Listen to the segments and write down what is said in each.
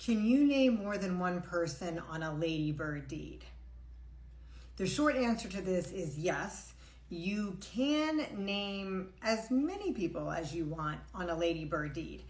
Can you name more than one person on a ladybird deed? The short answer to this is yes. You can name as many people as you want on a ladybird deed.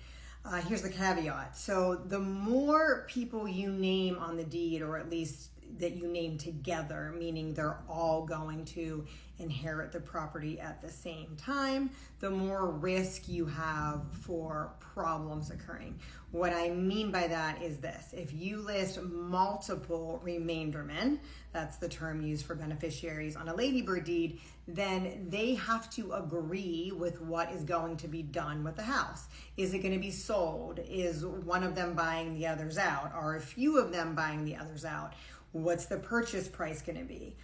Here's the caveat. So the more people you name on the deed, or at least that you name together, meaning they're all going to inherit the property at the same time, the more risk you have for problems occurring. What I mean by that is this: if you list multiple remaindermen, that's the term used for beneficiaries on a ladybird deed, then they have to agree with what is going to be done with the house. Is it going to be sold? Is one of them buying the others out? Are a few of them buying the others out? What's the purchase price going to be?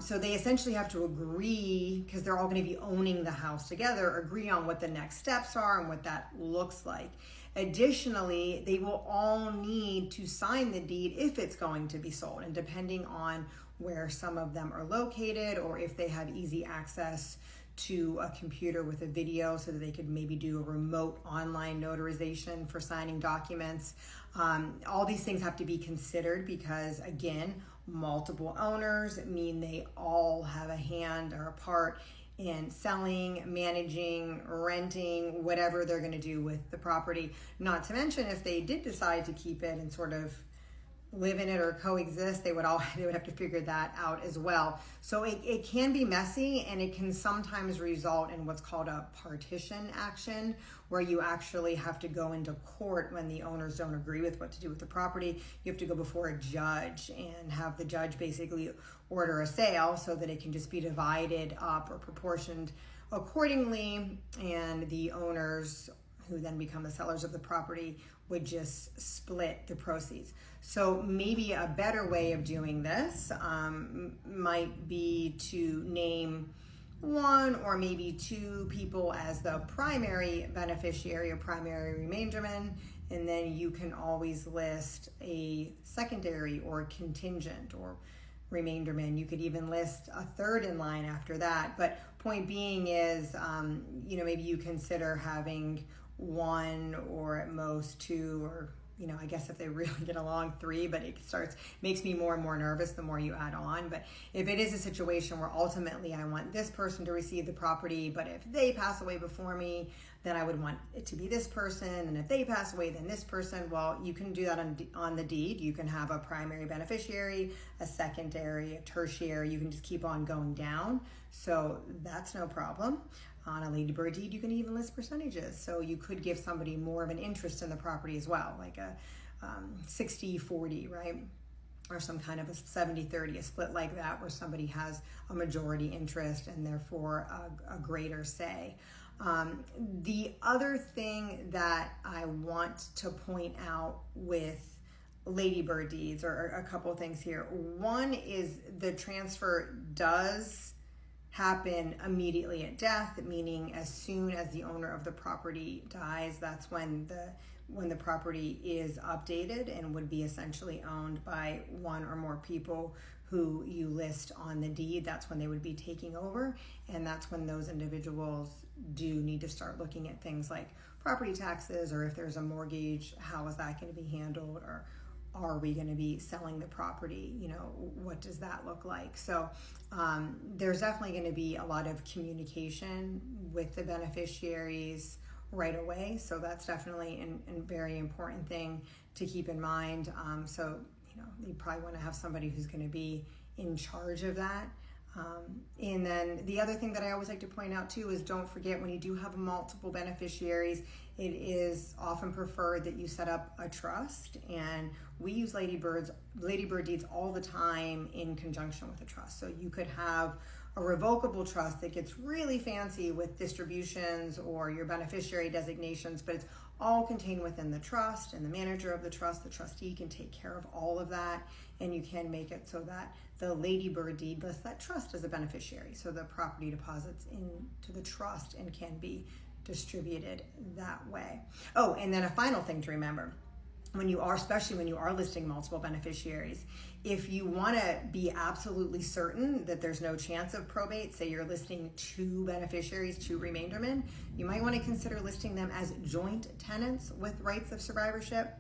So they essentially have to agree, because they're all going to be owning the house together, agree on what the next steps are and what that looks like. Additionally, they will all need to sign the deed if it's going to be sold, and depending on where some of them are located, or if they have easy access to a computer with a video so that they could maybe do a remote online notarization for signing documents. All these things have to be considered because, again, multiple owners mean they all have a hand or a part in selling, managing, renting, whatever they're going to do with the property. Not to mention, if they did decide to keep it and sort of live in it or coexist, they would have to figure that out as well. So it can be messy, and it can sometimes result in what's called a partition action, where you actually have to go into court when the owners don't agree with what to do with the property. You have to go before a judge and have the judge basically order a sale so that it can just be divided up or proportioned accordingly, and the owners, who then become the sellers of the property, would just split the proceeds. So maybe a better way of doing this might be to name one or maybe two people as the primary beneficiary or primary remainderman, and then you can always list a secondary or contingent or remainderman. You could even list a third in line after that. But point being is, maybe you consider having one or at most two, or I guess if they really get along, three, but makes me more and more nervous the more you add on. But if it is a situation where ultimately I want this person to receive the property, but if they pass away before me, then I would want it to be this person, and if they pass away, then this person. Well, you can do that on the deed. You can have a primary beneficiary, a secondary, a tertiary. You can just keep on going down. So that's no problem. On a ladybird deed, you can even list percentages. So you could give somebody more of an interest in the property as well, like a 60-40, right? Or some kind of a 70-30, a split like that, where somebody has a majority interest and therefore a greater say. The other thing that I want to point out with ladybird deeds, or a couple of things here. One is the transfer does happen immediately at death, meaning as soon as the owner of the property dies, that's when the property is updated and would be essentially owned by one or more people who you list on the deed. That's when they would be taking over, and that's when those individuals do need to start looking at things like property taxes, or if there's a mortgage, how is that going to be handled, or are we going to be selling the property? What does that look like? So there's definitely going to be a lot of communication with the beneficiaries right away. So that's definitely a very important thing to keep in mind. So you probably want to have somebody who's going to be in charge of that. And then the other thing that I always like to point out too is, don't forget, when you do have multiple beneficiaries, it is often preferred that you set up a trust, and we use ladybird deeds all the time in conjunction with a trust. So you could have a revocable trust that gets really fancy with distributions or your beneficiary designations, but it's all contained within the trust, and the manager of the trust, the trustee, can take care of all of that, and you can make it so that the ladybird deed lists that trust as a beneficiary, so the property deposits into the trust and can be distributed that way. Oh, and then a final thing to remember: especially when you are listing multiple beneficiaries, if you want to be absolutely certain that there's no chance of probate, say you're listing two beneficiaries, two remaindermen, you might want to consider listing them as joint tenants with rights of survivorship.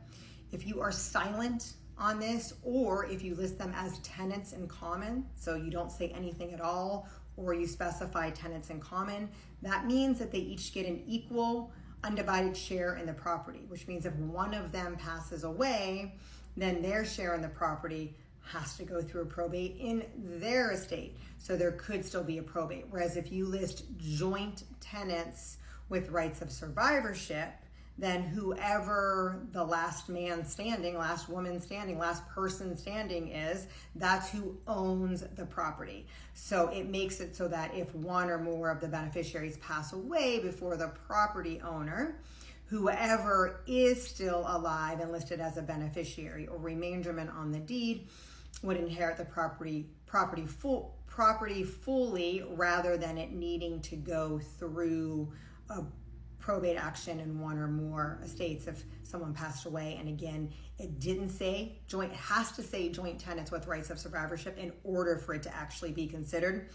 If you are silent on this, or if you list them as tenants in common, so you don't say anything at all, or you specify tenants in common, that means that they each get an equal undivided share in the property, which means if one of them passes away, then their share in the property has to go through a probate in their estate. So there could still be a probate. Whereas if you list joint tenants with rights of survivorship, then whoever the last man standing, last woman standing, last person standing is, that's who owns the property. So it makes it so that if one or more of the beneficiaries pass away before the property owner, whoever is still alive and listed as a beneficiary or remainderman on the deed would inherit the property fully, rather than it needing to go through a probate action in one or more estates if someone passed away. And again, it didn't say joint, it has to say joint tenants with rights of survivorship in order for it to actually be considered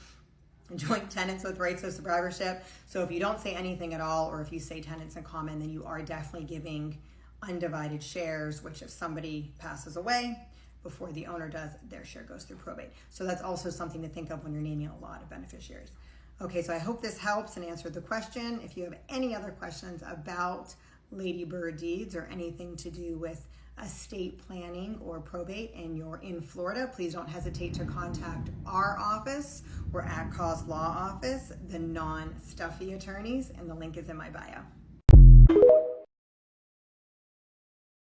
joint tenants with rights of survivorship. So if you don't say anything at all, or if you say tenants in common, then you are definitely giving undivided shares, which if somebody passes away before the owner does, their share goes through probate. So that's also something to think of when you're naming a lot of beneficiaries. Okay, so I hope this helps and answered the question. If you have any other questions about Lady Bird deeds or anything to do with estate planning or probate and you're in Florida, please don't hesitate to contact our office. We're at Cause Law Office, the non-stuffy attorneys, and the link is in my bio.